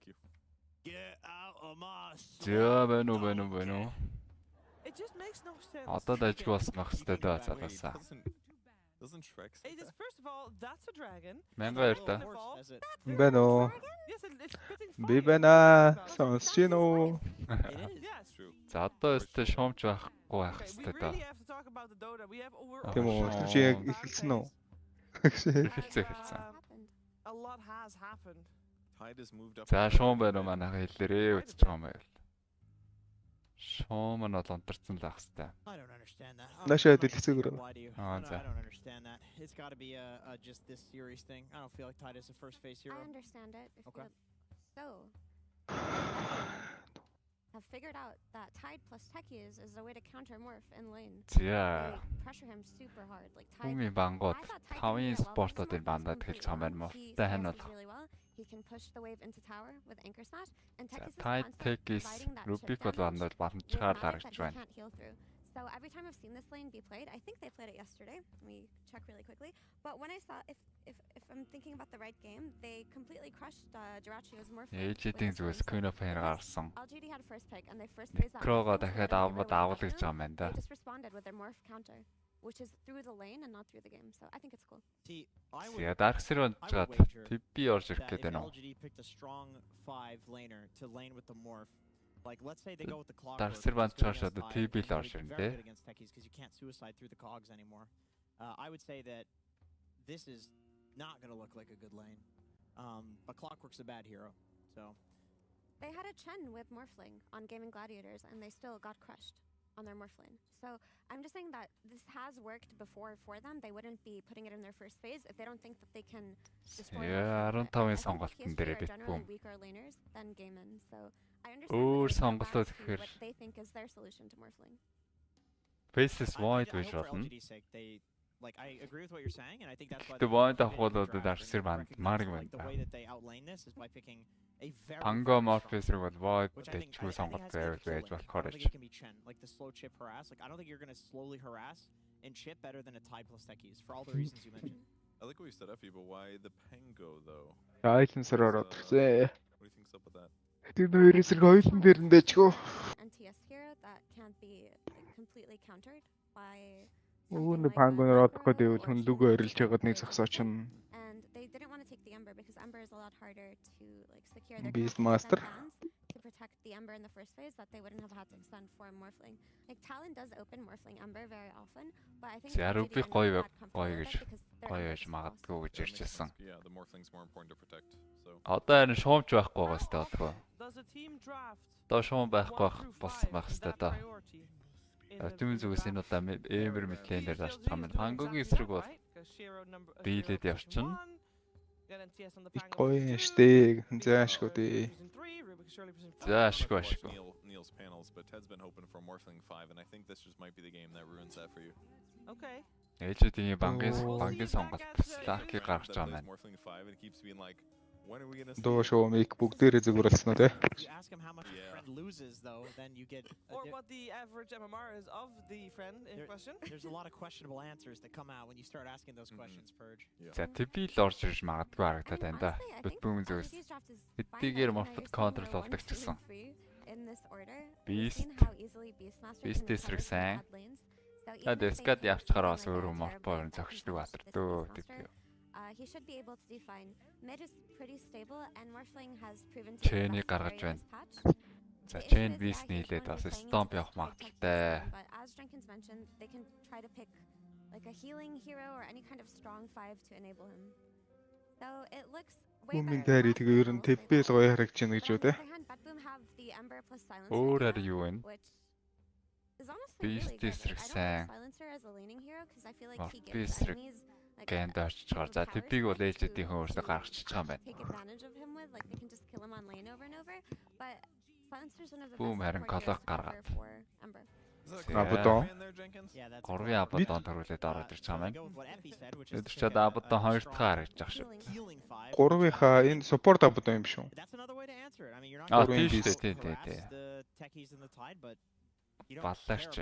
Thank you. Get out of my За байна уу. It just makes no sense. Одоо дайжгүй болсон байх хэвээр даа залуусаа. Doesn't Shrek say that? First of all, that's a dragon. Мянга баяр та. Байна уу? Yes, it's spitting Би fire. байна. Сонсож байна уу? Yes. True. За одоо өстө шуумч байхгүй байх We хэвээр даа. really have to talk about the Dota. We have over Тийм үү? Тэр чи яг эхэлсэн үү? Эхэлсэн. A lot has happened. Tide has moved up. За шуум байна уу манайха хэлээрээ үзэж байгаа юм байл. Шуум нь бол унтарсан л ах хэвээр. I don't understand that. Нашаа дэлгэцээр. Why do you? Oh, I don't understand that. It's got to be a just this series thing. I don't feel like Tide is a first phase hero. I understand it. If Okay. So, have figured out that Tide plus Techies is a way to counter Morph in lane. За They pressure him super hard. Like Tide. Үгийн бангууд I thought Tide тавын could do well спортуудын versus Morph бандад completely хэлж байгаа юм wrong. байна He муу. Тань slices болох. really well. He can push the wave into tower with anchor smash and За Techies' Tide concept Tech-ис providing that Rubik chip бол damage бандад with боломжтой magic that харагдж he байна. can't heal through. So every time I've seen this lane be played, I think they played it yesterday. Let me check really quickly. But when I saw, if I'm thinking about the right game, they completely crushed Jirachio's Morph. Ээжийн зүгээс Queen of Fire гарсан. LGD had first pick and they first phased that. Микрого Morph дахиад lane, they were аваад really гэж байгаа юм байна да. They just responded with their Morph counter, which is through the lane and not through the game. So I think it's cool. See, I would. Яа дарсэр унжгаад TP орж ирэх That гээд if байна уу? LGD picked a strong 5 laner to lane with the morph, like let's say they go with the clock. Дарсэр бандчаар шууд TP л орж ирнэ те. Against techies because you can't suicide through the cogs anymore. I would say that this is not going to look like a good lane. But Clockwork's a bad hero, so. They had a Chen with Morphling on Gaming Gladiators and they still got crushed on their Morphling. So I'm just saying that this has worked before for them. They wouldn't be putting it in their first phase if they don't think that they can destroy Яа, Morphling. 15-ын I think сонголтын PSG дээрээ are generally битгүүм. weaker laners than Gaiman. So I understand Өөр that they go сонголтууд back to гэхээр what they think is their solution to Morphling. Faces Void I гэж hope for болно. LGD's sake, they like I agree with what you're saying, and I think that's why The they Void picked it авах бол in the одоо draft, дарсэр and банд recognizing, марг like, the байна. way that they outlane this is by picking a very Pango very Morpheus strong руу бол Void which I think дэжгүй has сонголт to be байвал the kill байж lane. I болохоор don't гэж. think it can be Chen, like the slow chip harass. Like I don't think you're gonna slowly harass and chip better than a Tide plus techies for all the reasons you mentioned. I like what you said, Effie, but why the Pango though? Айлансаар ороод ирсэн. What do you think's up with that? Тэр хоёр эсрэг хоёулын дээр нь дэжгүй. NTS hero that can't be like, completely countered by Үүн пангоноор одохгүй дэвэл хүндүгөө орилж ягаад нэг зогсоо чинь. And they didn't want to take the Ember because Ember is a lot harder to like secure their Beast connections Master. and bans to protect the Ember in the first phase that they wouldn't have had to expend for Morphling. Like Talon does open Morphling Ember very often, but I think За LGD Rubik ended up гоё not comfortable гоё with гэж it because their гоё Ember гэж is small. магадгүй гэж That makes ирчихсэн. sense. Yeah, the Morphling's more important to protect. So. Одоо энэ шуумч байхгүй байгаа сте болов. Does the team draft Одоо шуум байхгүй 1 through болсон 5? байх Is хэвээр that даа. priority in the Түмэн зүгээс энэ удаа Эмбер мэтлэнээр дарж байгаа юм. Пангогийн эсрэг бол биелээд явчихна. Гоё штэ. Заашгүй дээ. Заашгүй ашгүй. Neil's panels, but Ted's been hoping for Morphling 5, and I think this just might be the game that ruins that for you. Okay. Ээжүүдийн бангийн сонголт Slack-ийг гаргаж байгаа юм. Morphling 5, and it keeps being like, when are we gonna see? Дуу шоу мик бүгдээрээ зүгүрэлсэн үү те. You ask him how much the friend loses, though, then you get. Or what the average MMR is of the friend in question. There's a lot of questionable answers that come out when you start asking those questions, Purge. За TP л орж ирж магадгүй харагдаад байна да. Бүтбүүн зүгээс хэдийгээр Morph контрол болдог ч гэсэн. Beast эсрэг сайн. Дескад явчихараа бас өөр Morph-оор зогсдог баатар дөө TP. He should be able to define. Mid is pretty stable and Morphling has proven to Chain-ийг гаргаж байна. За Chain Beast нийлээд бас Stomp явах магадaltaй. But as Jenkins mentioned, they can try to pick like a healing hero or any kind of strong 5 to enable him. So it looks way Өмнө better. дээр тэгээ ер нь TP л гоё харагдаж байна гэж үү те. Өөр арай юу вэ? Beast эсрэг сайн. Morph эсрэг Гэнд орчиж байгаа. За TP-г бол ээлжүүдийн хүн өөрсдөө гаргачихж байгаа юм байна. Boom харин колог гаргаад. Абадон. Гурван Абадон төрүүлээд ороод ирж байгаа юм байна. Өдөр ч одоо Абадон хоёр дахь харагдаж байгаа шүү. Гурвынхаа энэ support абадон юм шүү. Аа тийм шүү дээ тий. Баллаач.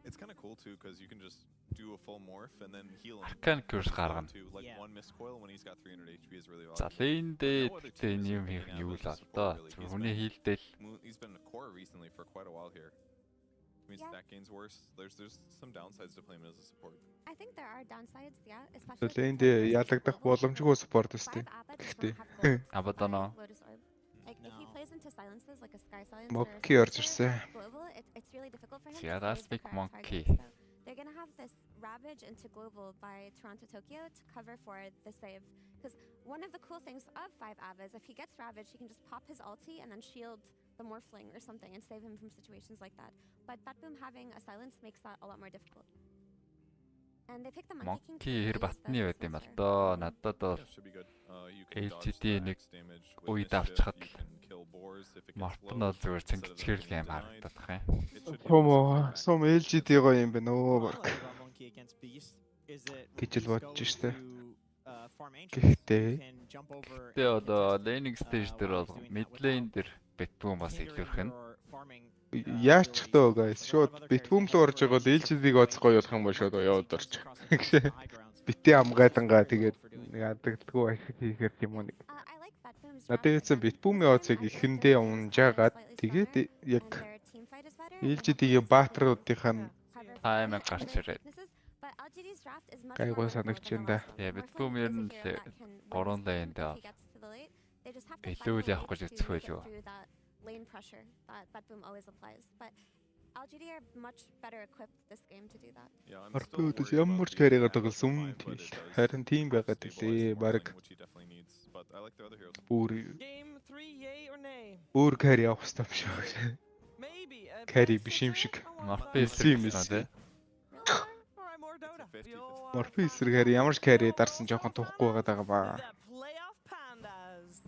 It's kind of cool too because you can just do a full morph and then heal him. Arcane Curse гаргана. Like one missed coil when he's got 300 HP is really За valuable. лейн дээр тэ юм хийх нь юу л одоо. Хүний хийлдэл He's been a core recently for quite a while here. Means stack gain's worse. There's some downsides to playing him as a support. I think there are downsides, yeah, especially. Лэнд ялагдах боломжгүй спорт өстэй. Гэхдээ Абадано. Like if he plays into silences like a sky silencer Monkey орж ирсэн. global, it's really difficult for him. Yeah, because that's he is the big current monkey. target. So they're gonna have this ravage into global by Toronto Tokyo to cover for the save. Because one of the cool things of 5 Avas, if he gets ravaged, he can just pop his ulti and then shield the Morphling or something and save him from situations like that. But Bat-Boom having a silence makes that a lot more difficult. And they pick the Monkey King. Monkey хэр батны байт юм бол доо надад бол Yeah, should be good. You can dodge LGD the нэг X damage with үед initiative, авчихад you can kill boars if it gets морт low, нь бол зүгээр instead of цэнгчгэр them л юм being denied. харагдах юм. It should Сум LGD гоё юм байна өө What I баг. like about Monkey against Beast is that when Гэж л Beast бодож goes штэ. to, farm ancients, Гэхдээ you can jump over Тэгээ and одоо contest, laning stage дээр while бол he's doing mid that lane without дээр Bat-Boom бас hindering илүүрх нь. your farming, Яач abilities. төө guys Like a lot шууд of other Bat-Boom characters л орж have байгаа overlays, LGD-г оцгой явах юм бол шууд Monkey яваад jumps орч. across the Гэхдээ high grounds. бити амгайдангаа тэгээд ядагддгүй ахих хийхээр юм уу нэг. I like Bat-Boom's Надад draft ийцэн again. Bat-Boom-ийн This оцыг time, I ихэндээ think their defense унжаагаад is slightly тэгээд stronger, яг and their team fight is better, and LGD-ийн баатруудынхаа нь cover for Аймаг their гарч ирээд. weaknesses. But LGD's draft is much Гайгүй more winnable санагч than юм the да. last one. Тэгээ Morphling Bat-Boom is ер a нь hero that can win гурван this game лейн if дээр he gets to the late. They just have to find Илүү a way явах гэж to эцэх get байлгүй. through that lane pressure that Bat-Boom always applies. But LGD are much better equipped this game to do that. Yeah, I'm still Орпоодос worried ямар about ч the карьераа Atlas тоглосон five, but тийм it does харин тийм байгаад stabilize илээ the баг Morphling, which he definitely needs. But I like the other heroes. бүр Game 3, yay or nay? бүр карьер явах хэрэгтэй юм шиг. Maybe. Carry биш юм шиг. Морфи Тийм эсрэг эсрэг. тий. Alright, more Dota. 50-50. Морфи эсрэг харин ямар ч карьер дарсан жоохон тухгүй байгаад байгаа ба. The playoff pandas.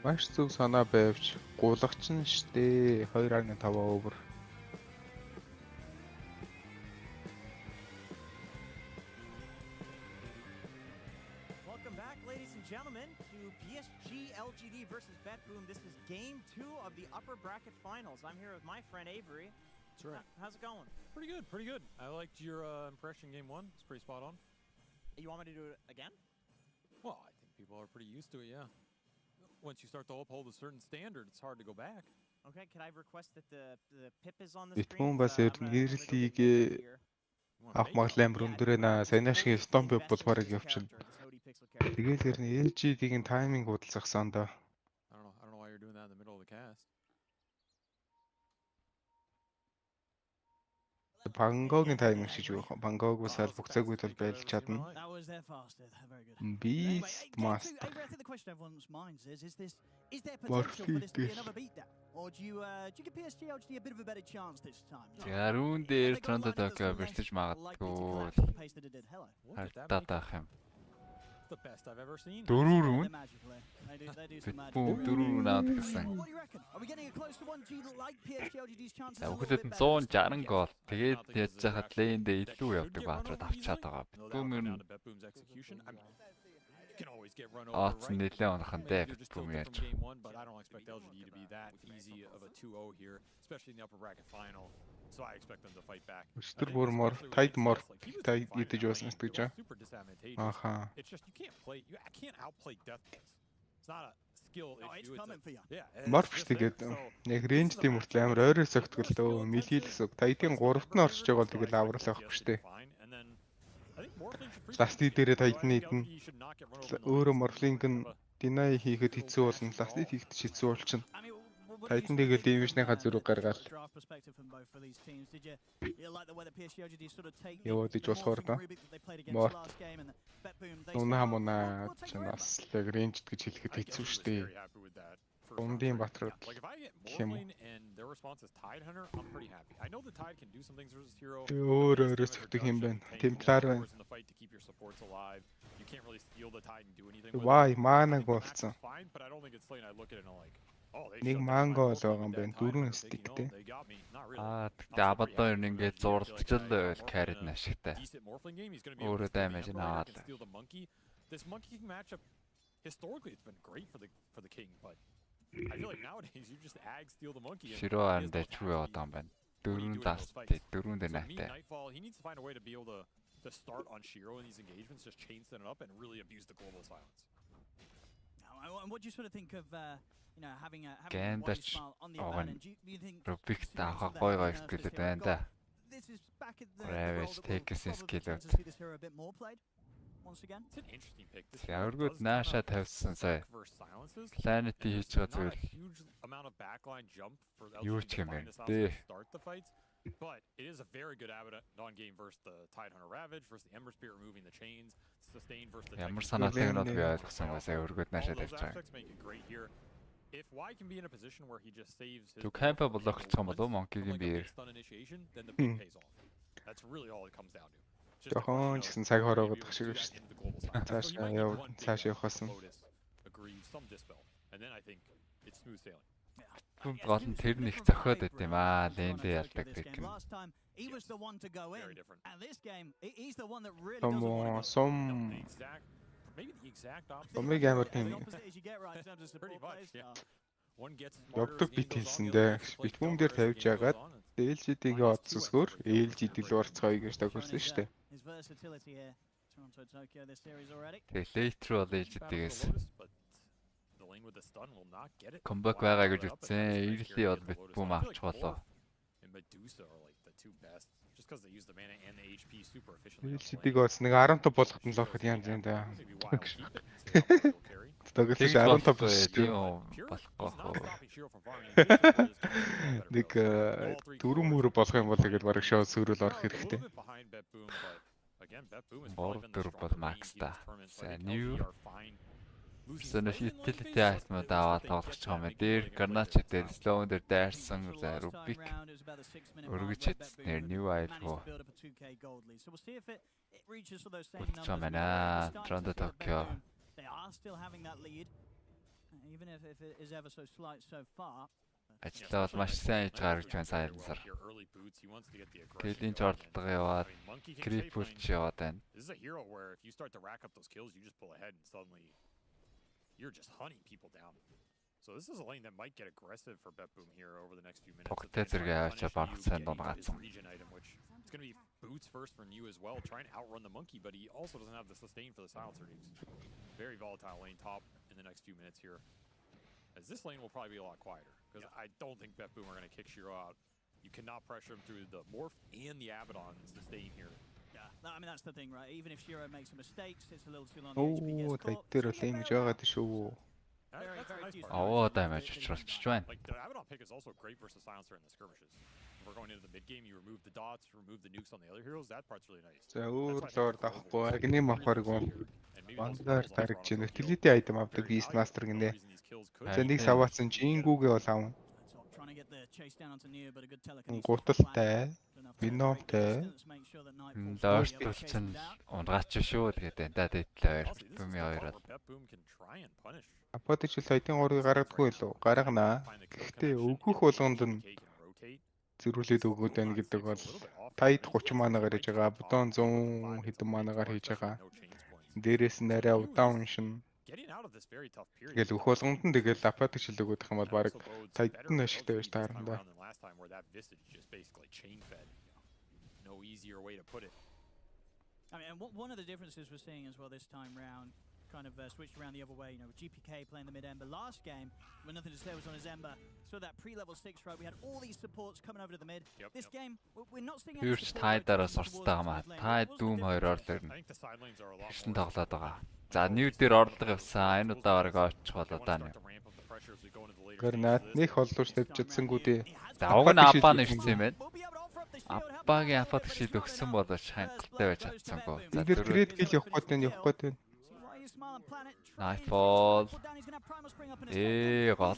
Маш зөв санаа байвч гулагч нь штэ 2.5 over. Welcome back, ladies and gentlemen, to PSG LGD versus Bat-Boom. This is game 2 of the upper bracket finals. I'm here with my friend Avery. That's right. How's it going? Pretty good, pretty good. I liked your impression game 1. It's pretty spot on. You want me to do it again? Well, I think people are pretty used to it, yeah. Once you start to uphold a certain standard, it's hard to go back. Okay, can I request that the pip is on the Bat-Boom screen? бас ер нь нэрлийг You wanna авах make it? магадлал амар өндөр ээ. Саяны шиг стомп болбоор явчихна. Тэгээл ер нь LGD-ийн тайминг худалцахсан доо. I don't know why you're doing that in the middle of the cast. Бангогийн тайминг шиг юу вэ? Бангог бас аль бүх цагууд бол байлж чадна. That was their fastest. Very good. Beast Master. I think the question everyone's minds is there Morphe potential for this to be this. another beatdown? Or do you give PSG LGD a bit of a better chance this time? За рүүн дээр Toronto Tokyo бэртэж магадгүй хартаад байх юм. It's the best I've ever seen. Дөрөв рүүн Boom, дөрөв рүүн аваад гэсэн. What do you reckon? Are we getting it close to 1G like PSG LGD's chances? За a little хүүхдэд bit нь better? 160 гол. Тэгээд яаж яхад лейндээ илүү явдаг баатрууд авчаад байгаа. No doubt Bat-Boom come ер down нь to Bet-Boom's execution. I mean, you can always get run over, Odds right? нэлээд унах нь дээ You're just Bat-Boom tilted яаж. from game 1, but I don't expect LGD to be that easy of a 2-0 here, especially in the upper bracket final. So I expect them to fight back. Өстөр бүр мор тайд мор тайд идэж байсан гэж байна. Super disadvantageous. Аха. It's just you can't play. I can't outplay Death Blitz. It's not a skill Oh, it's issue. coming for you. Yeah. Морф тэгээд яг рейнж тийм хүртэл амар ойроо согтгол дөө милил гэсэн. Тайдын 3-т нь орчиж байгаа бол тэгэл аврал авахгүй штэ. Ласти дээрээ тайдны идэн. Өөрөө морфлинг нь deny хийхэд хэцүү болно. Last-ыг хийхэд хэцүү болчихно. Titan тэгэл damage-ийнхаа зүрх гаргаад яваад иж болохоор да. Морт. Унаа мунаа чанаас яг range гэж хэлэхэд хэцүү шүү дээ. Ундын батрууд гэх юм уу. Өөрөө зөвхөн юм байна. Темплар байна. Why манаг болцсон. Нэг манго л байгаа юм байна. 4 стиктэй. Тэгтээ Абадон ер нь ингээд зурлаж л байл carried ашигтай. Өөрөө damage наваад. This monkey king matchup historically it's been great for the king, but I feel like nowadays you just ag steal the monkey. Широо андаа чүү яваад байгаа юм байна. 4 дастай, 4 дэнэтэй. He needs to find a way to be able to start on Shiro in these engagements, just chain set it up and really abuse the global silence. And what do you sort of think of having a Гэндач Рубик таахаа гой ихтэй байна да. Ravage take-ийн скилүүд. It's an interesting pick. Яаргууд нааша тавьсан сая. Planet хийж байгаа зүйл. Юу ч юм бэ? But it is a very good Abaddon game versus the Tidehunter Ravage versus the Ember Spirit removing the chains, sustain versus the Ямар санаатай гэнэ би ойлгосон ба сая өргөд наашаа тавьж байгаа. If Y can be in a position where he just saves his Ту кампа блоклцсон болов Monkey-гийн биер. then the pick pays off. That's really all it comes down to. Жохон ч гэсэн цаг хороогод ах шиг шүү дээ. Цаашаа яваа, цааш явахсан. Agree some dispel. And then I think it's smooth sailing. Гол нь тэр нэг зохиод байт юм аа. Лэндээ ялдаг гэх юм. He was the one to go in. And this game, he's the one that really Maybe the exact opposite. Омиг амар тийм. Явдаг бит хэлсэндээ бит бүм дээр тавьж яагаад LGD-гээ одсосгөр LGD л орцгоё гэж тохирсон шүү дээ. Тэгээ late rule LGD-гээс comeback байгаа гэж ütсэн. Early бол бит бүм авч болоо. LGD-г одс нэг 15 болгох нь л ороход янз юм да. Тэгэлж 15 болохгүй. Нэг 4 мөр болох юм бол тэгээд бараг шоу сүрэл орох хэрэгтэй. Бордер бол макс та. New Сэна utility item даваад тоглож байгаа юм. Дээр Garnacha дээр slow дээр дайрсан Rubik өргөж хэдснээр new item. Улчаа мана Toronto Tokyo. They are still having that lead, even if it is ever so slight so far. Ажлаа бол маш сайн хийж гаргаж байна Silencer. Тэлийн жордлого яваад creep үлч яваад байна. This is a hero where if you start to rack up those kills, you just pull ahead and suddenly you're just hunting people down. So this is a lane that might get aggressive for Bet-Boom here over the next few minutes. Тогтээ зэрэг авчаа багцсан дунгацсан. It's going to be boots first for New as well, trying to outrun the monkey, but he also doesn't have the sustain for the silencer dudes. Very volatile lane top in the next few minutes here. As this lane will probably be a lot quieter, because I don't think Bet-Boom are going to kick Shiro out. You cannot pressure him through the Morph and the Abaddon sustain here. Yeah, I mean that's the thing, right? Even if Shiro makes some mistakes, it's a little too long. Тэр лейм жаагаад шүү. Damage очруулчих байна. Like the Abaddon pick is also great versus silencer in the skirmishes. If we're going into the mid game, you remove the dots, remove the nukes on the other heroes. That part's really nice. За өөрөөр давахгүй агны махарг бол бандаар таригч utility item авдаг Beast Master гинэ. За нэг саваацсан Jingu-гээ бол авна. Гуталтай, Venom-тай. Лорд болчихсон унгаач шүү тэгээд энэ дэтлээ Bet-Boom-ийн хоёроо. Апотич л хайтын 3-ыг гаргадаггүй лөө. Гаргана. Гэхдээ өгөх болгонд нь зөрүүлээд өгөөд байна гэдэг бол тайд 30 манаагаар хийж байгаа. Бутон 100 хэдэн манаагаар хийж байгаа. Дээрээс нь арай удаан уншин. Тэгэл өх болгонд нь тэгэл апотич л өгөх юм бол баг тайд нь ашигтай байж таарна да. No easier way to put it. I mean, one of the differences we're seeing as well this time round, kind of switched around the other way. You know, with GPK playing the mid Ember last game, when nothing to say was on his Ember. So that pre-level 6 right, we had all these supports coming over to the mid. This game, we're not seeing any Тайдараа сурцтай гамаа. Тайд Doom хоёроор л ирнэ. Хэвсэн тоглоод байгаа. За new дээр орлого явсан. Энэ удаа бараг очих болоо даа нэг. Гэрнат нэг холлууш тавьчихсангүүдээ. За уг нь апаа нэвчсэн юм байна. Апагийн апад шийд өгсөн болооч хангалттай байж чадсангүй. За тэр грейд гэл явах гээд байна. Nightfall. Гол.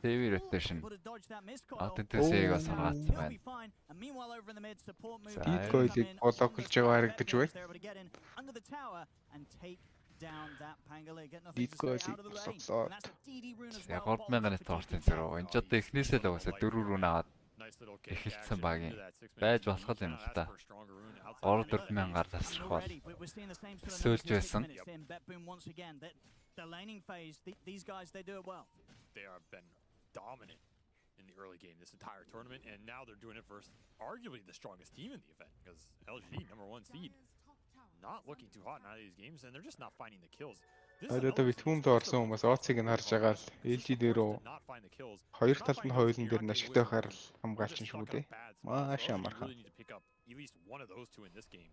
Heavy rotation. Атэнтэсийг асуугаасан байна. Дикойлыг блоклж байгаа харагдаж байна. Дикойлыг блоклоо. Яг 3000 нэт орсон зэрэг. Энд ч одоо эхнээсээ л угаасаа 4 рүү наагаад эхэлсэн багийн байж болох юм л та. 3-4000-аар засрах бол сөөлж байсан. They have been dominant in the early game this entire tournament, and now they're doing it for arguably the strongest team in the event because LGD, #1 seed, not looking too hot in either of these games, and they're just not finding the kills. Одоо битгүүнд орсон хүмүүс Оцыг нь харж байгаа л LG дээр хоёр талд нь хоёулын дээр нь ашигтай байхаар л хамгаалч нь шүү дээ. Маш амархан. At least one of those two in this game,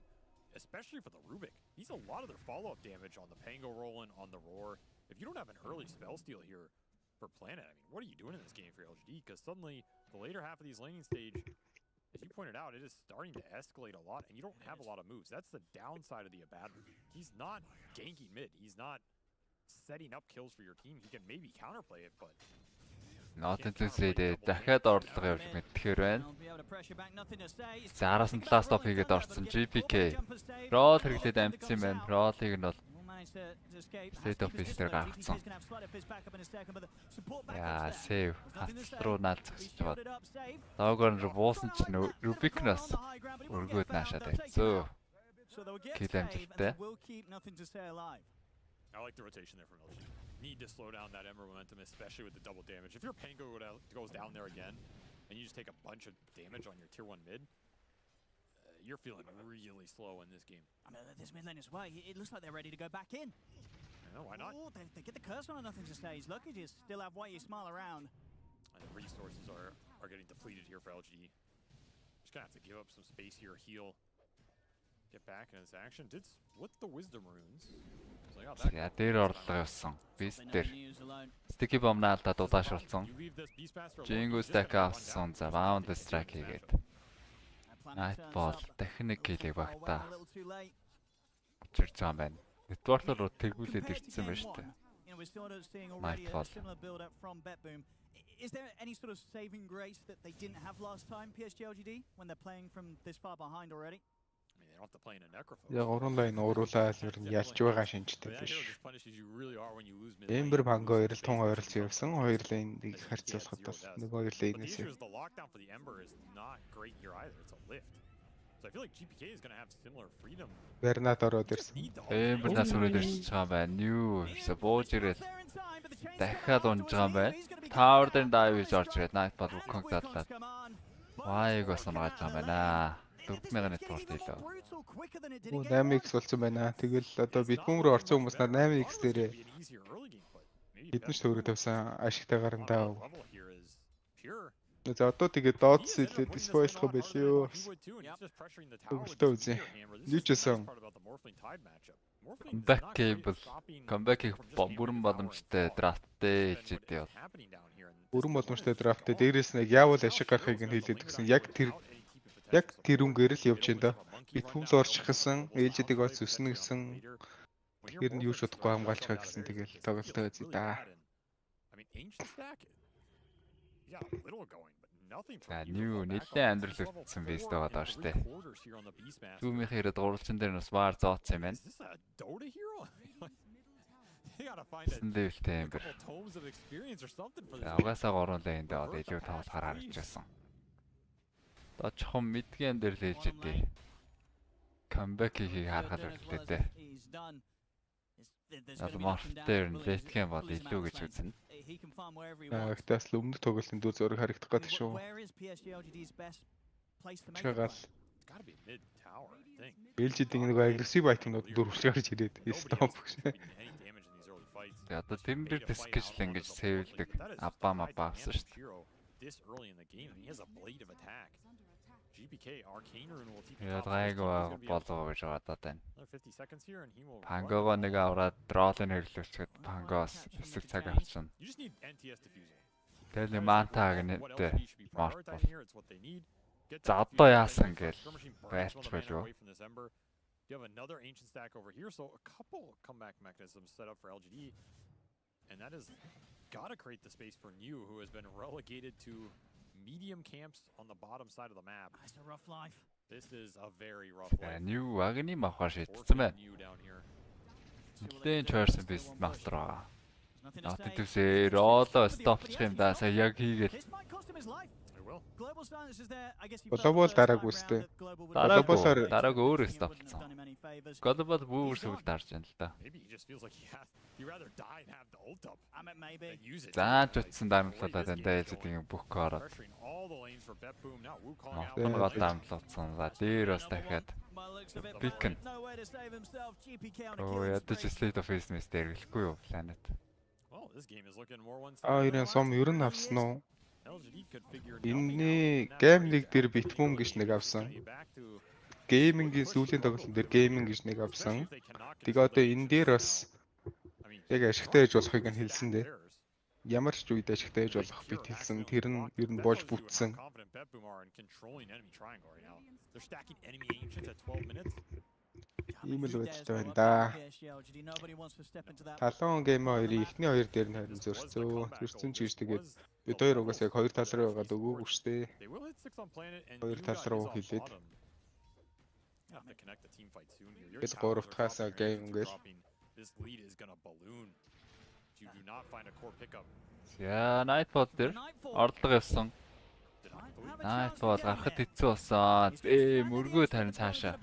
especially for the Rubik. He's a lot of their follow-up damage on the Pango roll and on the Roar. If you don't have an early spell steal here for Planet, I mean, what are you doing in this game for LGD? Because suddenly, the later half of these laning stage, as you pointed out, it is starting to escalate a lot, and you don't have a lot of moves. That's the downside of the Abad. He's not ganky mid. He's not setting up kills for your team. He can maybe counterplay it, but... Not-ын дахиад орлого явж мэдхээр байна. За араас нь ласт оп хийгээд орсон GPK. Roll хэрэглээд амтсан байна. Roll-ыг нь бол State Office дээр гаргацсан. Яа, save. Хатал руу наалцчихж бод. Доогоор нь буусан чинь Rubik-наас өргөөд наашаад байцсан. Kill амжилттай. I like the rotation there from LG. Need to slow down that Ember momentum, especially with the double damage. If your Pango goes down there again, and you just take a bunch of damage on your tier 1 mid, you're feeling really slow in this game. I mean, this mid lane as well. It looks like they're ready to go back in. No, why not? Oh, they get the curse on and nothing to say. He's lucky to still have Whitey smile around. And the resources are getting depleted here for LG. Just gonna have to give up some space here, heal. Get back in his action. Did split the wisdom runes. За дээр орлого явсан. Beast дээр. Sticky bomb-наа алдаад удаашруулсан. Jingo stack авсан. За boundless strike хийгээд. Nightfall техник хийлэг багтаа. Чирч байгаа юм байна. Network руу тэгүүлээд ирсэн байна шүү дээ. Nightfall. Is there any sort of saving grace that they didn't have last time, PSG LGD, when they're playing from this far behind already? Яг уран лайн ууруулаад ер нь ялж байгаа шинжтэй биш. Эмбер Панго хоёр л тун ойрлцсон явсан. Хоёр лайныг харьцуулахад бол нэг хоёр лайнээс Бернат ороод ирсэн. Эмбернаас өрөөд ирж байгаа байна. New бууж ирээд дахиад унж байгаа юм байна. Tower дээр dive хийж орж ирээд Nightfall Wukong дадлаад. Вайг бас унааж байгаа юм байна. 4000 нэт турт илүү. 8x болсон байна. Тэгэл одоо битбүүм рүү орсон хүмүүс нар 8x дээрээ хэдэн ч төгрөг тавьсан ашигтай гарантаа. За одоо тэгээд дооц хэлээд spoil-х байли юу? Төгөлтөө үзье. Юу ч гэсэн comeback бүрэн боломжтой драфттэй хэлжээдээ бол. Бүрэн боломжтой драфттэй дээрээс нэг яавал ашиг гарахыг нь хэлээд өгсөн. Яг тэр үнгээр л явж энэ. Битбүүм л орчих гэсэн, ээлжидэг оц өснө гэсэн. Тэгэхээр нь юу ч удахгүй хамгаалчихаа гэсэн тэгэл тоглолтоо үзье да. За new нэлээд амьдрал өгсөн биз байгаа даа штэ. Түүмийн хэрэг гурвалжин дээр бас баар зооцсон юм байна. Сэндэлтэй юм бэр. Угаасаа гурван лайнд одоо илүү тоглохоор харж байсан. Дочхон мэдгэн дээр л хэлж идэв. Comeback-ийг харахад үлдээдээ. Алмартай лейтгэн бол илүү гэж үзнэ. Гэхдээ л өмнөх тоглолтын дүү зураг харагдах гэдэг шүү. Чагаал. Бэлжидийн нэг агрессив айтмнууд дөрвөлж гарч ирээд стоп гэж. Тэгээ одоо тэрнэр дискэж л ингэж сэвэлдэг. Абба мабаа авсан шүү дээ. This early in the game, he has a blade of attack. GPK Arcane Rune will TP. Ялгаагаа болоо гэж бодоод байна. Another 50 seconds here and he will. Пангого нэг аваад дролыг хэрлүүлчихэд пангоос хэсэг цаг авчихна. You just need NTS diffusal. Тэгэл нэг мантаг нэттэй март бол. За одоо яасан гээл байлчгүй юу? You have another ancient stack over here, so a couple comeback mechanisms set up for LGD, and that has got to create the space for New, who has been relegated to medium camps on the bottom side of the map. It's a rough life. This is a very rough life. New агны махаа шийдсэн байна. New down here. Нэлээд чойрсон биз мастер аа. Наад төсөө роло стопчих юм да сая яг хийгээл. Глобал дараагүй үстэй. Дарааг өөрөө стопцсон. Глобал бүр сүлд дарж байна л да. Зааж утсан дамжлалаа дандаа ээлжийн бүх короод. Гол дамжлалцсан. За дээр бас дахиад пикэн. Оо ядаж слейт оф фейсмэс дэргэлэхгүй юу планет. Ирэн сом ер нь авсан уу? Энэ гейм нэг дээр битбүүм гэж нэг авсан. Геймингийн сүүлийн тоглолтын дээр гейминг гэж нэг авсан. Тэгээ одоо энэ дээр бас яг ашигтай байж болохыг нь хэлсэн дээ. Ямар ч үед ашигтай байж болох бит хэлсэн. Тэр нь ер нь болж бүтсэн. Ийм л байдалтай байна да. Талон гейм 2-ийн эхний 2 дээр нь харин зөрсөн ч гэж тэгээд бид хоёр угаас яг 2 тал руу байгаад өгөөгүй штэ. 2 тал руу хилээд. Бид 3 дахьаас гейм ингээл. Яа, Nightfall дээр орлого явсан. Nightfall гарахад хэцүү болсон. Мөргөө тарин цаашаа.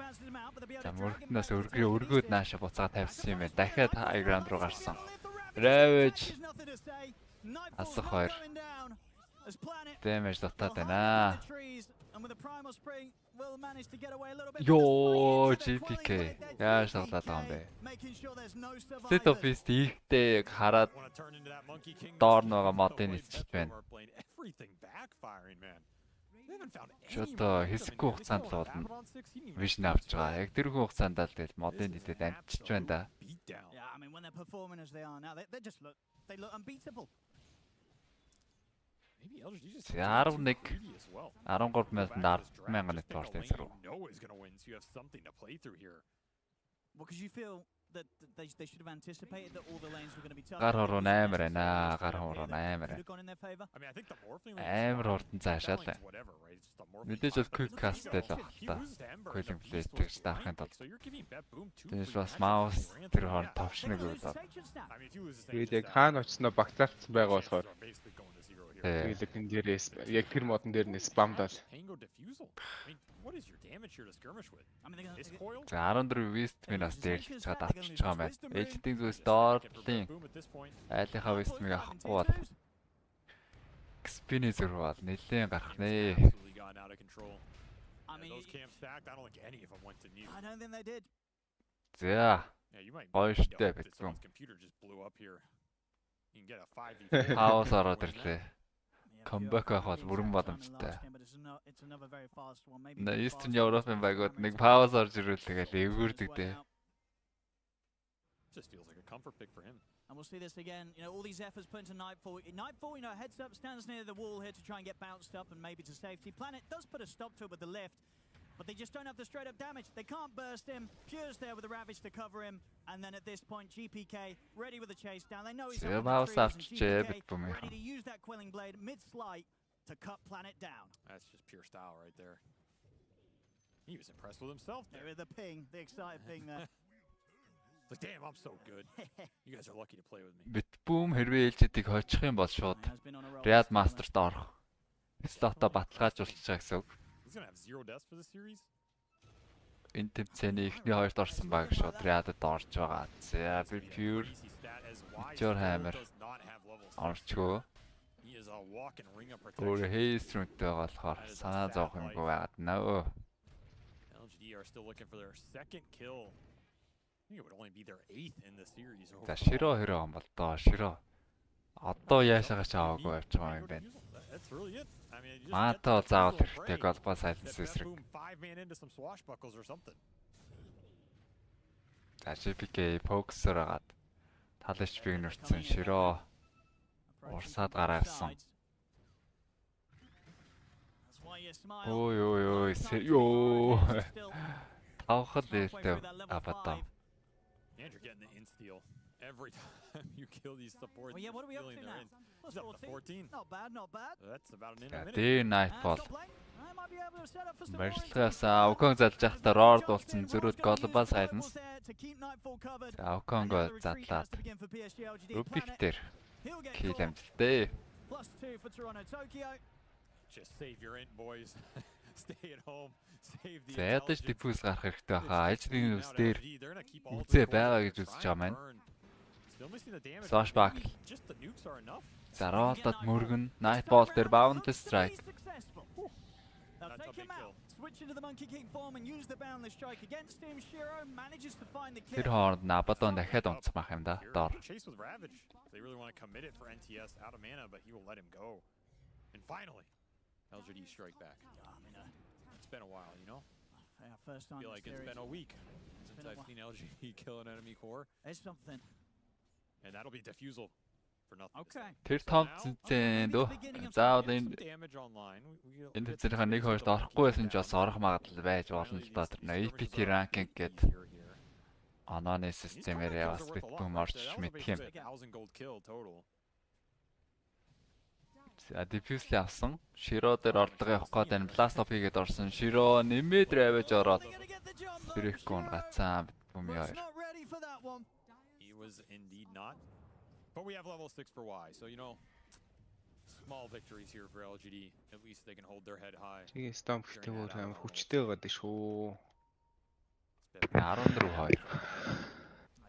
За мөргөнөөс өргөөд нааша буцаа тавьсан юм байна. Дахиад high ground руу гарсан. Ravage асах 2. Damage дотоод байна. Йоо, GPK. Яаж тоглоод байгаа юм бэ? Set of Beast ихтэй хараад доор нөгөө модын эзчж байна. Шото хэсэггүй хугацаанд л болно. Vision авч байгаа. Яг тэрхүү хугацаанд л тэгэл модын эзэд амжиж байна да. Maybe LGD just 11 13,000 10,000 net worth зэрэг. You have something to play through here. Well, because you feel that they should have anticipated that all the lanes were going to be tough. Гар хороо 8 байна. Гар хороо 8. I mean, I think the morphling амар хурдан цаашаал. Мэдээж бол quick cast л баг та. Cooling plate гэж таахын тулд. Тэгээс бас mouse тэр хооронд товшныг өгөөд. Тэгээд яг хаана очсноо багтаалцсан байгаа болохоор тэгээд энэ дээрээс яг тэр модон дээр нь спамдал. What is your damage here to skirmish with? I mean, this coil. 14 West минаас дээрлэж байгаа татчихж байгаа юм байна. Ээлжийн зүйлс доорлын айлынхаа West-ийг авахгүй бол Spin-ий зур бол нэлээд гарах нэ. За. Гоё штэ битгүн. Хаос ороод ирлээ. Comeback авах бол бүрэн боломжтой. Eastern Europe-ын байгууд нэг пауз орж ирвэл тэгэл эвгүрдэг дээ. Just feels like a comfort pick for him. And we'll see this again. You know, all these efforts put into Nightfall. Nightfall, you know, heads up, stands near the wall here to try and get bounced up and maybe to safety. Planet does put a stop to it with the lift, but they just don't have the straight up damage. They can't burst him. Pure's there with the Ravage to cover him. And then at this point, GPK ready with the chase down. They know he's up on the trees, and GPK ready to use that Quelling Blade mid-slight to cut Planet down. That's just pure style right there. He was impressed with himself there. There with the ping, the excited ping there. Like, damn, I'm so good. You guys are lucky to play with me. Bitboom хэрвээ ээлжидийг хойчих юм бол шууд Real Master-т орох. Slot-о баталгаажуулж байгаа гэсэн үг. He's going to have 0 deaths for this series. Энэ тэмцээний эхний хоёрт орсон баг шууд Real-д орж байгаа. За би Pure Pure Hammer орчгоо. Өөр Haze Rune-тэй болохоор санаа зовох юмгүй байгаад нөө. LGD are still looking for their second kill. I think it would only be their 8th in the series. За Широ хэрэг юм бол доо Широ. Одоо яашаагаа ч аваагүй явж байгаа юм байна. That's really it. I mean, you just Маатаа заавал хэрэгтэй голбоо сайлсан эсрэг. 5-man into some swashbuckles or something. За GPK фокусор агаад тал HP-г нөрцөн широо урсаад гараасан. Ой ёо. Тавхад дээлтэй апата. And you're getting the insta-steal every time you kill these supports. Well, yeah, what are we up to now? It's up to 14. Not bad, not bad. That's about an in a minute. Дээ Nightfall. Top lane. I might be able to set up for some more Барилгаас Аукон залж байхдаа Rord болсон зөрүүд голбоо сайлнас. За Ауконго задлаад Rubik дээр kill амжилттай. +2 for Toronto, Tokyo. Just save your int, boys. Stay at home. Save the За ядаж diffuse гарах хэрэгтэй байхаа. Ажлын үс дээр They're gonna keep all үзээ three байгаа cores гэж үзэж байгаа маань. Still missing the damage. Flashback. Just the nukes are enough. За Rodod мөргөн Nightfall дээр boundless strike. They'll That's a take big him out, switch into the monkey king form and use the boundless strike against him. Shiro manages to find the Тэр kill. хооронд Nabadon дахиад унцмах юм да. Here, Доор. Chase with Ravage. They really want to commit it for NTS out of mana, but he will let him go. And finally, LGD strike back. It's been a while, you know? First I time feel like in it's series. been a week since been a I've while. seen LGD kill an enemy core. It's something. And that'll be defusal for nothing. this Okay. time. Тэр том цэнцэн дөө. Заавал Some энэ damage online. энэ зэрэг нэг хоёрт орохгүй байсан ч бас орох магадлал байж болно л да. Тэр APT ranking гэдэг Anony системээрээ бас битбүм орж мэдх юм. 1000 gold kill total. За diffuse-л авсан. Shiro дээр ордгоо явах гээд энэ blast off хийгээд орсон. Shiro нэмээд ravage ороод тэрхүүн гацсан битбүм яа. Not ready for that one. He was indeed not. But we have level 6 for Y, so you know, small victories here for LGD. At least they can hold their head high. Тэгээ stomp гэхдээ өөр амар хүчтэй байгаад шүү. 14-2.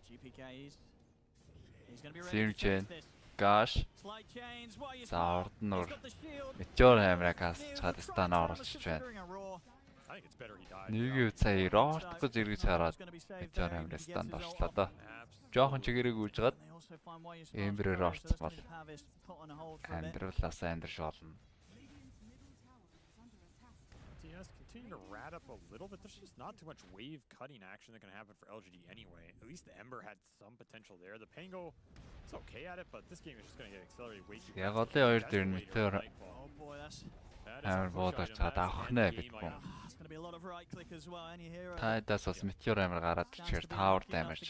GPK is. He's going to be ready. Zero to chain. finish this. Gosh. Slide chains. Why are you За smart? орд нь He's ор. got the shield. Meteor hammer cast чад стана оролцож байна. Considering a raw. I think it's better he died. Нэг сая Rord гэж эргэж хараад Meteor hammer stand орчлоо доо. Жохон чигэрэг үүжгаад They also find why you Ember smart. орцсон бол Pavis put on a hold for a bit. амьдралаас амьдрш болно. TS continue to rat up a little bit. There's just not too much wave cutting action that can happen for LGD anyway. At least the Ember had some potential there. The Pango is okay at it, but this game is just going to get accelerated way too Яг fast. олон хоёр That's дээр the нь way to Meteor Nightfall. Oh boy, that's That is hammer a push буудаж item. чад That's авах end нэ game битбүм. item. it's going to be a lot of right click as well. Any hero. Тайдаас бас Meteor hammer гараад ичээр tower damage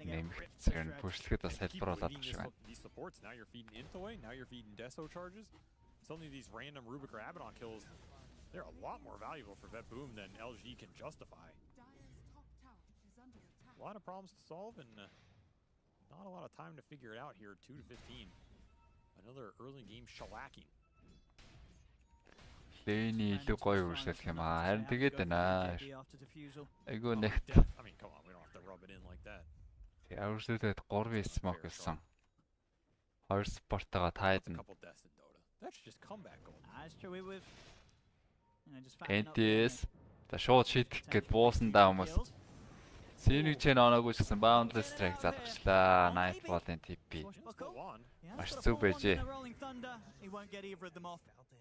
нэмэгдсэн. Пүшлэхэд бас And keep хэлбэр болоод bleeding шиг байна. these supports. Now you're feeding Int away. Now you're feeding Deso charges. Suddenly these random Rubik or Abaddon kills, they're a lot more valuable for Vet Boom than LG can justify. A lot of problems to solve and not a lot of time to figure it out here. 2 to 15. Another early game shellacking. Лэний илүү гоё үргэлжлэх юм аа. Харин тэгээд байна. Айгу нэгт I mean, come on, we don't have to rub it in like that. үргэлжлүүлээд 3 smoke гэсэн. 2 спортоо тайд A нь. couple deaths in Dota. That's just comeback gold. NTS за шууд шийдэх гээд буусандаа хүмүүс Синий чэн оноогүй ч гэсэн boundless strike залгачлаа. Nightfall-ын TP. Still on. Маш зүг байжээ.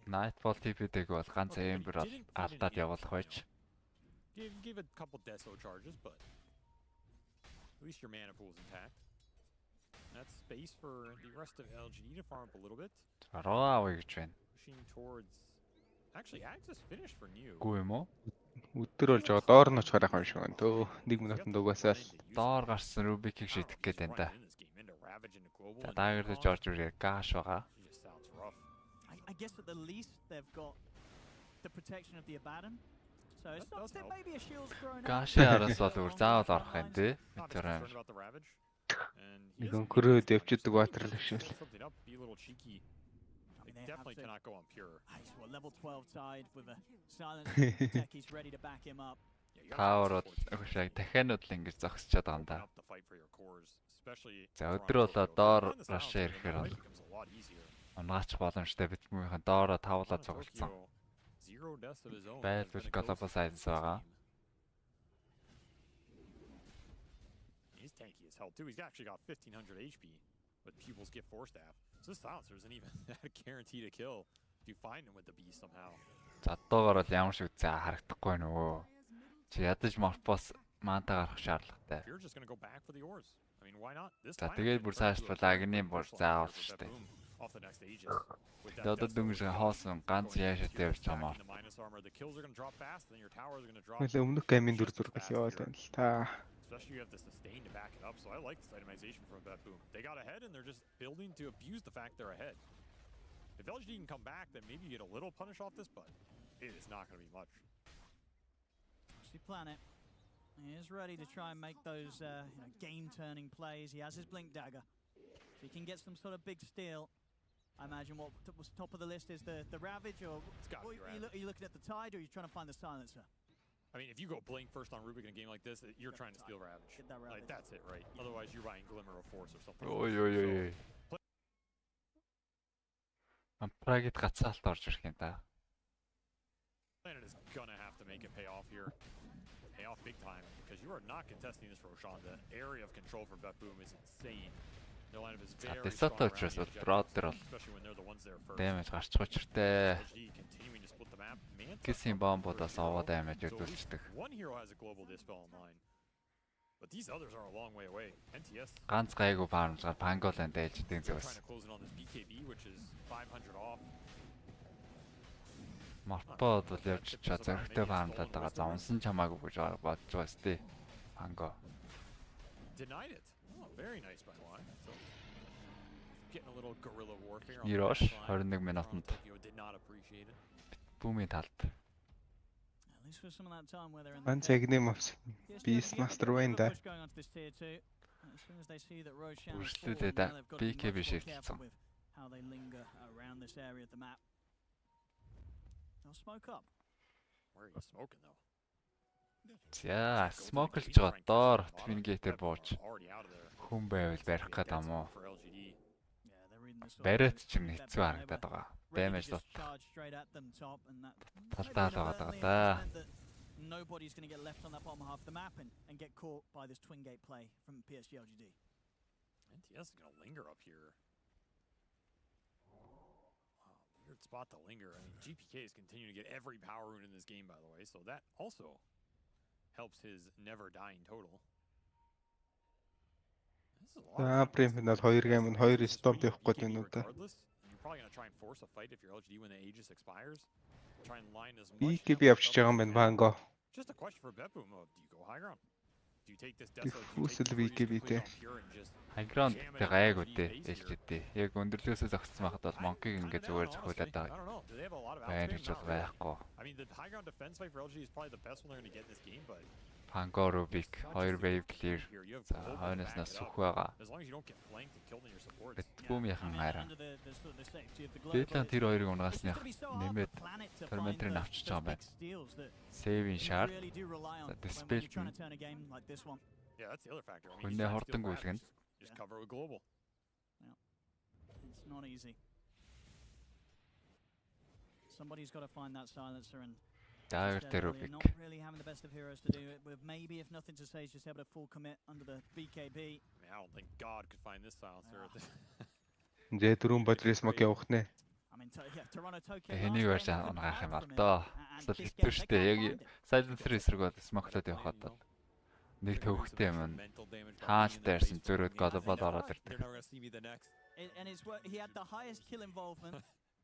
Nightfall TP-дэг бол ганц Ember бол алдаад явуулах байж. Give a couple Deso charges, but at least your mana pool is intact. That's space for the rest of LGD to farm up a little bit. Роо авъя гэж байна. Pushing towards. Actually, Axis finished for New. Гүү юм уу? Өдөр болж байгаа доор нь очих харах юм шиг байна. Төө 1 минутанд угаасаа л Доор гарсан Rubik-ийг шийдэх гээд байна да. За даагерлаж орж ирээ гаш байгаа. He just sounds rough. I guess at the least they've got the protection of the Abaddon. So it's That not, does there help. may be a shield thrown out. Гашийн араас бол өөр заавал орох юм тий. Not Meteor too hammer. concerned about the Ravage. And he нэг doesn't өнгөрөөд need to явчихдаг ватер л шиг. build something up, be a little cheeky. I They mean, they have definitely to- cannot go on pure. Nice, well, level 12 tied with a silent tech. He's ready to back him up. Yeah, you gotta Tower find бол supports. өгшөө дахианууд л ингэж зогсчиход байгаа юм Open да. up the fight for your cores, especially За Toronto, өдөр болоо Tokyo. доор Find the rush silence, ирэхээр the бол fight becomes a lot easier. унгаач боломжтой битмийнхэн доороо тавлаа цуглцсан. Tokyo, zero deaths of his own. Байлбал Has been a ghost Global Science for this байгаа. team. He's tanky as hell too. He's actually got 1500 HP, but pupils get force staff. So this silencer isn't even that guaranteed to kill if you find him with the beast somehow. За одоогоор бол ямар шиг заа харагдахгүй нөгөө. Чи ядаж морпос маанта гарах шаардлагатай. You're just going to go back for the ores. I mean, why not? This За тэгээд бүр цаашлбал агны бор заавал шүү дээ. Off the next Aegis. Одоо дүнгийн хоосон ганц яашаатай явж байгаа маа. The kills are going to drop fast, then your towers are going to drop. Хөлөө өмнөх гамийн дүр зураг яваад байна л та. Especially you have the sustain to back it up, so I like this itemization from Bat-Boom. They got ahead and they're just building to abuse the fact they're ahead. If LGD can come back, then maybe you get a little punish off this, but it is not going to be much. See Planet. He is ready to try and make those game-turning plays. He has his Blink Dagger. If he can get some sort of big steal, I imagine what was top of the list is the Ravage, or are you looking at the Tide, or are you trying to find the Silencer? I mean, if you go Blink first on Rubik in a game like this, you're trying to steal Ravage. Get that Ravage. Like, that's it, right? Otherwise, you're buying Glimmer of Force or something. Ой. Ампрагид гацаалт орж ирэх юм да. Planet is gonna have to make it pay off here. Pay off big time, because you are not contesting this Roshan. The area of control for Bat-Boom is insane. Their lineup is very strong around the objective, especially when they're the ones there first. Дэмэж гарч учиртай. LG continuing to split the map. Кисийн бомбуудаас овоо дэмэж өдөлждөг. One hero has a global dispel online. But these others are a long way away. NTS Ганц гайгүй фармжгаар Панголын дээлждэг trying зүйлс. to close in on this BKB, which is 500 off. Морпод бол явж чаа зөрөгтэй фармлаад байгаа. За унсан чамаагүй гэж бодож байгаа сте. Панго. Denied it. Oh, very nice by line. So getting a little guerrilla warfare on Нирош the back line. 21 минутанд Did not appreciate it. бүүмийн талд. At least for some of that time where they're in Ганц агны мовс. Beast Master байна да. going onto this tier 2. As soon as they see that Roshan Үргэлжлүүлээ да. BKB шилжсэн. how they linger around this area of the map. They'll smoke up. Where are you smoking though? За, смоклж байгаа доор Twin Gate-ээр бууж Already out of there. хүн байвал барих гээд ам уу. For LGD. Yeah, they're reading this. Бариад ч юм хэцүү харагдаад байгаа. Damage just charge straight at them top, and that талдаад байгаа да. nobody's going to get left on that bottom half of the map and get caught by this twin gate play from PSG LGD. NTS is going to linger up here. Wow, weird spot to linger. I mean, GPK is continuing to get every power rune in this game, by the way, so that also helps his never dying total. This is a lot of Премиал 2 гейм нь 2 стоп явахгүй байна уу да. regardless. You're probably going to try and force a fight if you're LGD when the Aegis expires. Try and line as much. BKB авчиж байгаа юм байна Панго. Just a question for Bat-Boom of, do you go high ground? Do you take this Хүсэл BKB тэ. Хайграунд тэ гайгүй дээ ээлжтэй. Яг өндөрлөөсөө зогссон байхад бол Монкиг ингээд зүгээр зохиулаад байгаа. Баяр гэж бол байхгүй. I mean, the high ground defense fight for LG is probably the best one they're going to get in this game, but Панго Рубик 2 wave clear. За хойноос нас сүх байгаа. as long as you don't get flanked and killed in your supports. Бүүмийнхэн хараа. Дээдлэн тэр хоёрыг унгасных нэмээд Tormentor-ыг авчиж байгаа юм байна. Saving shard. Dispel Yeah, that's the other factor. I mean, Хүнээ хордон гүйлгэн. just cover with global. It's not easy. Somebody's got to find that silencer, and Dagger just, тэр really Rubik. not really having the best of heroes to do it with. Maybe if nothing to say, is just able to full commit under the BKB. I mean, I don't think God could find this silencer at this. Нэ дөрөв батрей смок явах нэ. I mean, yeah, Toronto Tokyo. Хэнийг last барьж game, they унгаах юм got бол from it, доо. and Асал this хэцүү game, шүү they дээ. can't Яг find it. Silencer эсрэгүүд смоклоод явахад бол нэг төвхтэй юм. Mental damage by Хаач being in the дээрсэн base зөрөөд for me. голбол ороод They're ирдэг. never going to see me the next. And he had the highest kill involvement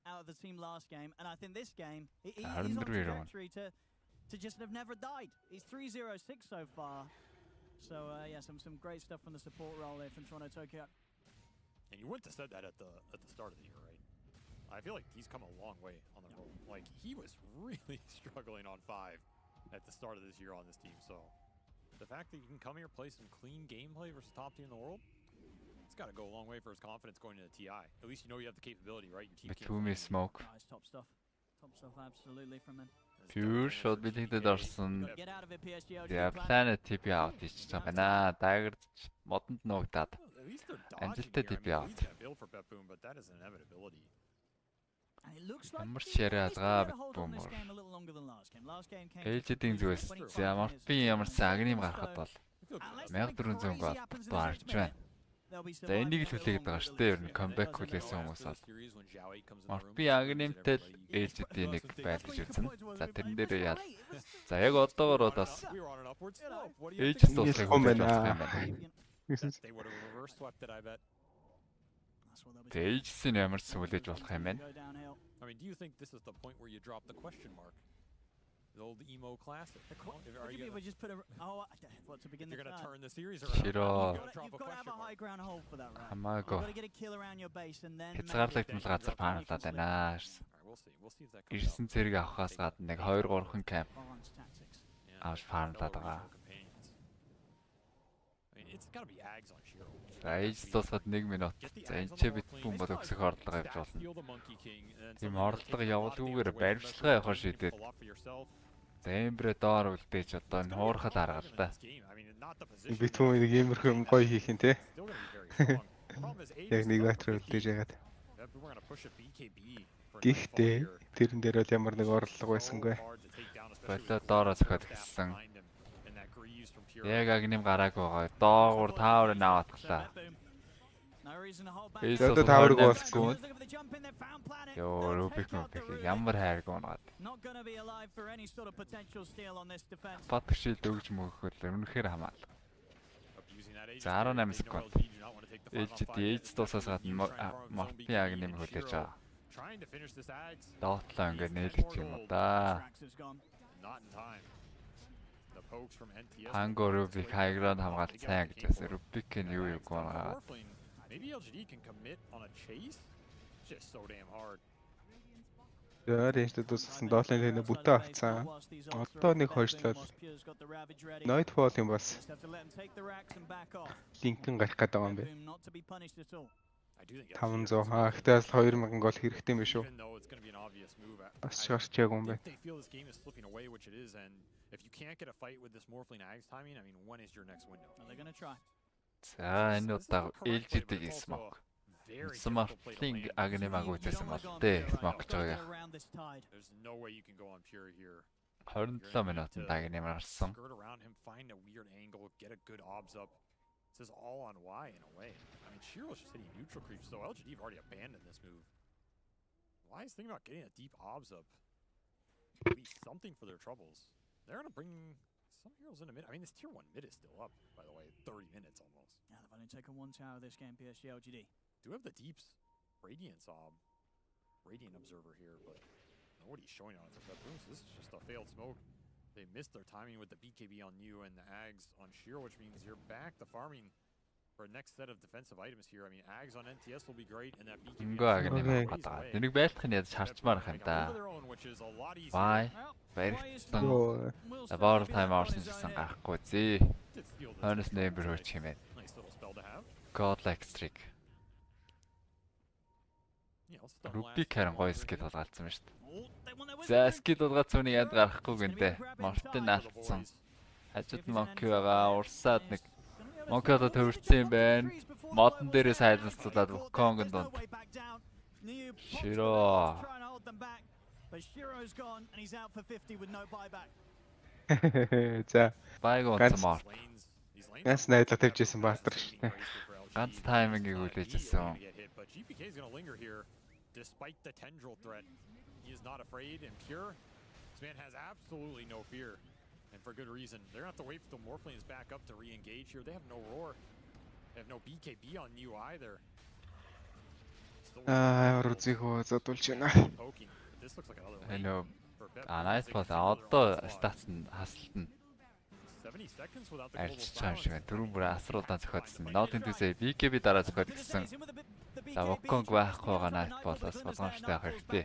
out of the team last game, and I think this game he's on Harden a Druid on. trajectory to just have never died. He's 3-0-6 so far. So yeah, some great stuff from the support role there from Toronto Tokyo. And you wouldn't have said that at the start of the year, right? I feel like he's come a long way on the road. Like, he was really struggling on 5 at the start of this year on this team. So the fact that you can come here, play some clean gameplay versus top team in the world, it's got to go a long way for his confidence going into TI. At least you know you have the capability, right? Your team can't Betumi flank you. smoke. Nice top stuff. Top stuff absolutely from them. Pure shot билэгдэд орсон. Get out of it, PSG. Тэгээ Planet TP out хийж байгаа байна. Dagger модонд нуугдаад. At least they're Амжилттай dodging TP here. I mean, out. leads that build for Bet-Boom, but that is an inevitability. And it looks like Ямар he's ширээ been алгаа able to hold on this битбүүмөр. game a little longer than last game. Last game came Ээлжидийн зүгээс за Морфи ямарсан агним гарахад бол 1400 гол баарж байна. За энийг л хүлээгээд байгаа шүү дээ. Ер нь comeback хүлээсэн хүмүүс бол. Би агнемтэй л ээлжидийн нэг байлгаж үзэн. За тэрэн дээр яа. За яг одоогоор бас ээлжс дуусах юм байна. Ээлжсийн ямар ч сүлээж болох юм байна. I mean, do you think this is the point where you drop the question mark? The old emo classic. Are you gonna just put a to begin the You're gonna turn the series around. You've got to have a high ground hold for that, right? You've got to get a kill around your base and then хязгаарлагдмал газар паналаад байна. We'll see if that comes. Ирсэн зэрэг авахаас гадна нэг 2-3хан камп авч паналаад байгаа. It's got to be Ags on Shiro. Ээж дуусгаад 1 минут. За энэ ч бит бүм бол өксөх ордлого явж болно. Тийм ордлого явуулгүйгээр баримтлагаа явах шийдээд. За эмбрэ доор үлдээж одоо энэ хуурхал арга л да. Бит бүм нэг иймэрхүү гоё хийх юм те. Яг нэг байтар үлдээж яагаад. Гэхдээ тэрэн дээр бол ямар нэг орлого байсангүй. Болоо доороо зөхөд гисэн. Яг агним гараагүй байгаа. Доогуур тааврын аваатглаа. Зөдөө тааврыг болцсон. Йоо, Рубик ямар хайргүй унаад. Батгшилд өгж мөхөл үнэхээр хамаал. За 18 секунд. Ээж дуусаас гадна Морпи агним хүлээж байгаа. Доотлоо ингээд нээлгэж юм уу да. Ханго Рубик хайгранд хамгаалт сайн гэж байсан. Рубикийн юу гоо. Maybe LGD can commit on a chase. Just so damn hard. Яа, энэ дэдсэн доотлын нэг бүтэн авцсан. Одоо нэг хойшлол. Nightfall юм бас. Линкэн гарах гэдэг юм бэ. 500 гэхдээ бас 2000 гол хэрэгтэй юм шүү. Бас шарчааг юм бэ. If you can't get a fight with this Morphling Ags timing, I mean, when is your next window? They're going to try. За энэ удаа ээлжидэг смок. Смартлинг агнемаг үзсэн бол тэ смок гэж байгаа. There's no way you can go on pure here. 27 минутанд агнем гарсан. Skirt around him, find a weird angle, get a good obs up. This is all on Y in a way. I mean, Shiro's just hitting neutral creeps, so LGD have already abandoned this move. Y is thinking about getting a deep obs up. Maybe something for their troubles. They're gonna bring some heroes in a mid. I mean, this tier 1 mid is still up, by the way. 30 minutes almost. Yeah, they've only taken one tower this game, PSG LGD. Do have the deeps. Radiance Radiant Observer here, but nobody's showing on it for Bedroom, so this is just a failed smoke. They missed their timing with the BKB on you and the Ags on Shiro, which means you're back to farming for a next set of defensive items here. I mean, Ags on NTS will be great, and that BKB... Энийг байлтахын яаж харчмаар их юм да. Why? Баярсан. About time орсон гэсэн гарахгүй зээ. Honest neighborhood хэмээн. Godlike streak. Рубик харин гоё скил болгоалцсан ба шүү дээ. За скил болгоцсон үнийг яд гарахгүй гэнтэй. Мортын наалтсан. Хажууд Монки байгаа. Урсаад нэг Монкиодо төвөрсөн юм байна. Модон дээрээ сайднацуулаад Вуконг донд. Широ. But Shiro's gone and he's out for 50 with no buyback. За. Байг онцмоор. Ганц найдлага тавьжсэн баатар шүү дээ. Ганц таймингийг үлээжсэн. But GPK is going to linger here despite the tendril threat. He is not afraid and pure. This man has absolutely no fear. And for good reason. They're going to have to wait for the Morphling back up to re-engage here. They have no roar. They have no BKB on you either. Рузихо задулж байна. Hello. Nice pass. Одоо статс нь хасалтна. Арчиж байгаа юм шиг байна. Дөрөв бүр асруулдан зохиодсон. Ноотын төсөө BKB дараа зохиод гисэн. За Воконг байхгүй байгаа nice pass-аас боломжтой авах хэрэгтэй.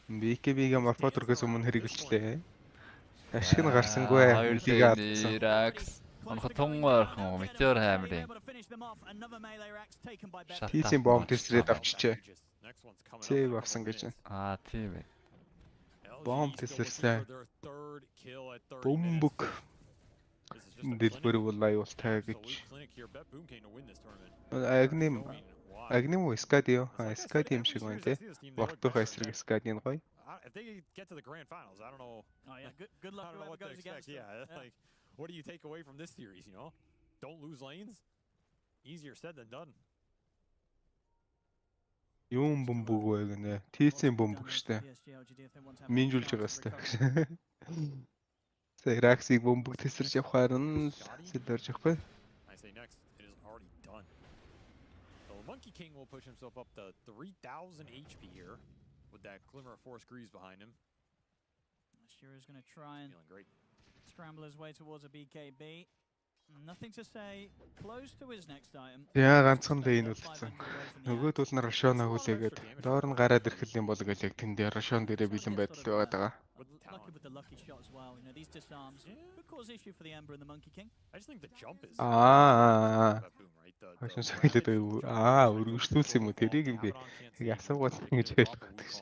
BKB-г морфоторгоос өмнө хэрэгэлчлээ. Ашиг нь гарсангүй. Лиг авсан. Онхо тунгаархан метеор хаймрын. Тийсийн бомб тесрээд авчижээ. Сэв авсан гэж байна. Тийм ээ. Бомб тесрсэн. Бомбок. Дэлбэр болоо юустай гэж. Агним уу Скадио? Скади юм шиг байна те. Мортох эсрэг Скадийн гоё. If they get to the grand finals, I don't know. Oh yeah, good luck whoever goes against them. Yeah, like What do you take away from this series, you know? Don't lose lanes? Easier said than done. Юм бөмбөг вэ гэнэ. TC-ийн бөмбөг штэ. Минжүүлж байгаа штэ. Raxi бөмбөг тесэрч явахаар нь сэлэрж явахгүй. I say next, it is already done. So Monkey King will push himself up to 3,000 HP here with that Glimmer of Force Greaves behind him. Shira's going to try and Feeling great. scramble his way towards a BKB. Nothing to say. Close to his next item. Яа ганцхан лейн үлдсэн. Нөгөөд бол нар Рашона хүлээгээд доор нь гараад ирэх юм бол гэж яг тэнд Рашон дээрээ бэлэн байдал байгаад байгаа. Lucky with the lucky shot as well. You know, these disarms could cause issue for the Ember and the Monkey King. I just think the jump is Аа. that boom, right? Хашин сахилээд өргөжлүүлсэн юм уу? Тэрийг юм би асуугаад ингэж байлгаад гэж.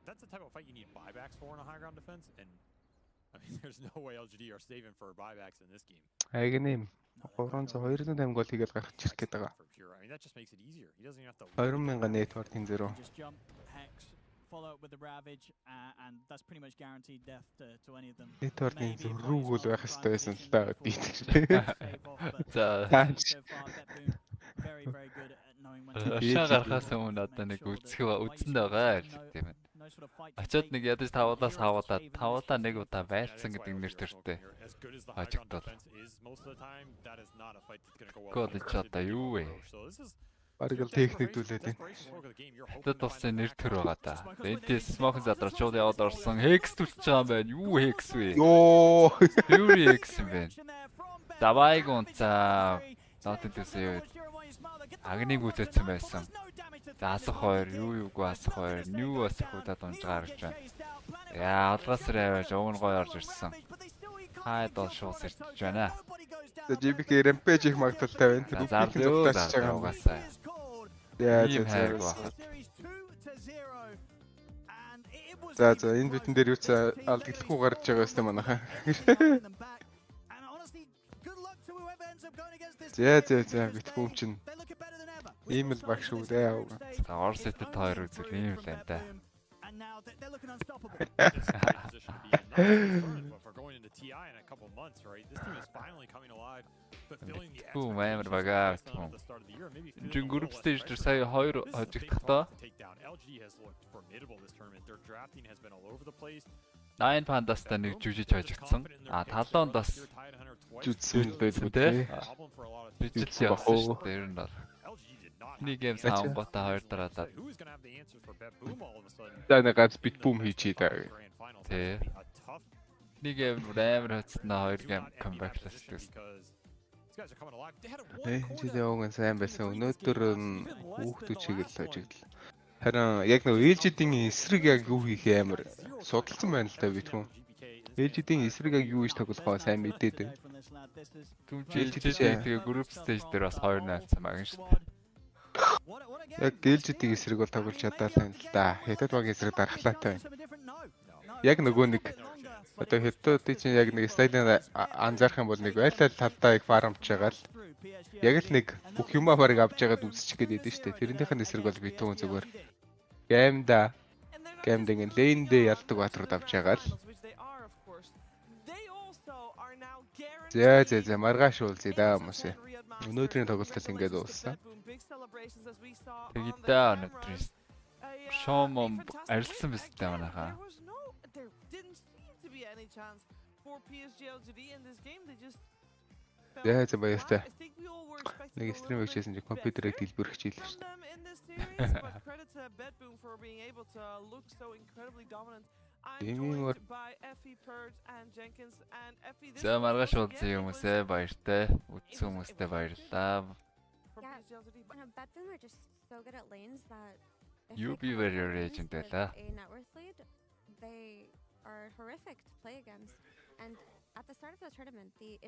That's the type of fight you need buybacks for in a high ground defense, and I mean, there's no way LGD are saving for buybacks in this game. Айгнэм 300-208 гол хийгээд гарах чирэх гээд байгаа. For pure, I mean, that just makes it easier. He doesn't even have to. 20,000 network-ийн зөрөө. Just jump, hex, follow up with the ravage, and that's pretty much guaranteed death to any of them. Network-ийн зөрүүг бол байх хэрэгтэй байсан л та гэдэг. За. Very very good at knowing when to. Шаа гарахаас өмнө одоо нэг үзсэн байгаа л тийм ээ. Очоод нэг ядаж тавуулаас хавуулаад тавуулаа нэг удаа байлцсан гэдэг нэр төртэй. Хажигдал. College одоо юу вэ? Бараг л техник дүүлээд байна. Хятад улсын нэр төр байгаа да. Энтэс смокен задраа шууд яваад орсон. Hex төлж байгаа юм байна. Юу hex вэ? Йоо. Fury hex юм байна. Давай гонцаа. Наатад төсөө. Агныг үзээдсэн байсан. Заасах хоёр, юуг асах хоёр, new асах удаад унжгаар гэж байна. Яа, алгасраа явж уг нь гоё орж ирсэн. Хайд бол шууд сэрч байна. JBK rampage их магадaltaй байна. Зарлуу тааж байгаа угаасаа. Яа, за энэ бүтэн дээр юу ч алдагдлахгүй гарч байгаа юм манайхаа. За битгүүм чинь ийм л багш үү дээ. Орс этэд хоёр үзэл ийм л байна да. Бүүм амар багаа. Жин group stage дээр сая 2 хожигдохдоо 9 пандаста нэг жүжиж хожигдсан. Талонд бас жүжсэн л байлгүй те. Жүжиж явсан дээр нь бол. Нэг юм саамгата хоёр дараалаад. За нэг ганц бит бүүм хийчихээ даа. Тэ. Нэг юм амар хоцсноо хоёр гейм комбэклэстэй. Чи явган сайн байсан. Өнөөдөр хүүхдүүд чиглэл хожигдл. Харин яг нэг ээлжидийн эсрэг яг юу хийх амар судалсан байна л да битгүн. Ээлжидийн эсрэг яг юу хийж тоглохоо сайн мэдээд байна. Тэгээ group stage дээр бас 2 найцсан байгаа юм шүү дээ. Яг ээлжидийн эсрэг бол тоглож чадаалаа л да. Хятад багийн эсрэг дарахлаатай байна. Яг нөгөө нэг одоо хятадын чинь яг нэг стайлын анзаарах юм бол нэг байлал талдаа их фармч байгаа л. Яг л нэг бүх юмаа барыг авч яагаад үсчих гээд байдэн шүү дээ. Тэрнийх нь эсрэг бол битүүн зүгээр. Геймдэн лейндээ ялдаг батрууд авч байгаа л. За маргааш уулзъя да хүмүүс. Өнөөдрийн тоглолт ингээд дууссан. Тэгтээ өнөөдөр шоом арилсан биз дээ манайхаа. За баяртай. Нэг стрим хийжсэн чи компьютерыг дэлбэрэх хичээл шүү дээ. За маргааш уулзъя хүмүүсээ баяртай. Үзсэн хүмүүстээ баярлалаа. You be very legend байлаа. They are horrific to play against, and at the start of the tournament, the